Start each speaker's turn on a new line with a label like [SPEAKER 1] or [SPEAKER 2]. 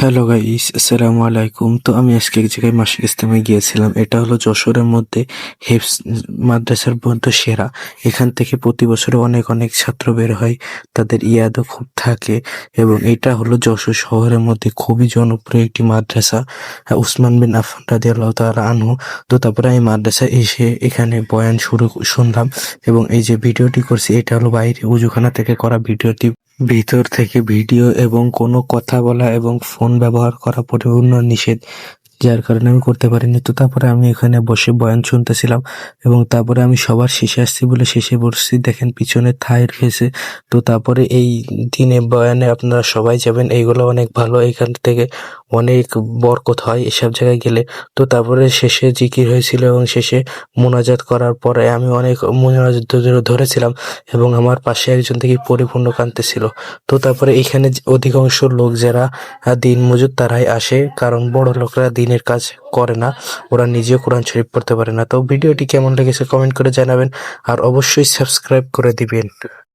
[SPEAKER 1] Hello guys, আসসালামু আলাইকুম। তো আমি আজকে এক জায়গায় মাসিক ইস্তেমায় গিয়েছিলাম। এটা হলো যশোরের মধ্যে হেফস মাদ্রাসার মধ্যে সেরা। এখান থেকে প্রতি বছরে অনেক অনেক ছাত্র বের হয়, তাদের ইয়াদও খুব থাকে। এবং এটা হলো যশোর শহরের মধ্যে খুবই জনপ্রিয় একটি মাদ্রাসা, উসমান বিন আফফান রাদিয়াল্লাহু তাআলা আনহু। তো তারপরে আমি মাদ্রাসায় এসে এখানে বয়ান শুনলাম, এবং এই যে ভিডিওটি করছি এটা হলো বাইরে উজুখানা থেকে করা ভিডিওটি। ভিতর থেকে ভিডিও এবং কোনো কথা বলা এবং ফোন ব্যবহার করা পরিপূর্ণ নিষেধ, যার কারণে আমি করতে পারিনি। তো তারপরে আমি এখানে বসে বয়ান শুনতেছিলাম, এবং তারপরে আমি সবার শেষে আসছি বলে শেষে বসছি। দেখেন পিছনে থাই রয়েছে। তো তারপরে এই দিনে বয়ানে আপনারা সবাই যাবেন, এইগুলো অনেক ভালো। এখান থেকে অনেক বরকত হয় এসব জায়গায় গেলে। তো তারপরে শেষে জিকির হয়েছিল এবং শেষে মোনাজাত করার পরে আমি অনেক মোনাজাত ধরেছিলাম, এবং আমার পাশে একজন থেকে পরিপূর্ণ কাঁদতেছিল। তো তারপরে এখানে অধিকাংশ লোক যারা দিন মজুর তারাই আসে, কারণ বড় লোকরা দিনের কাজ করে না, ওরা নিজেও কোরআন শরীফ পড়তে পারে না। তো ভিডিওটি কেমন লেগেছে কমেন্ট করে জানাবেন, আর অবশ্যই সাবস্ক্রাইব করে দিবেন।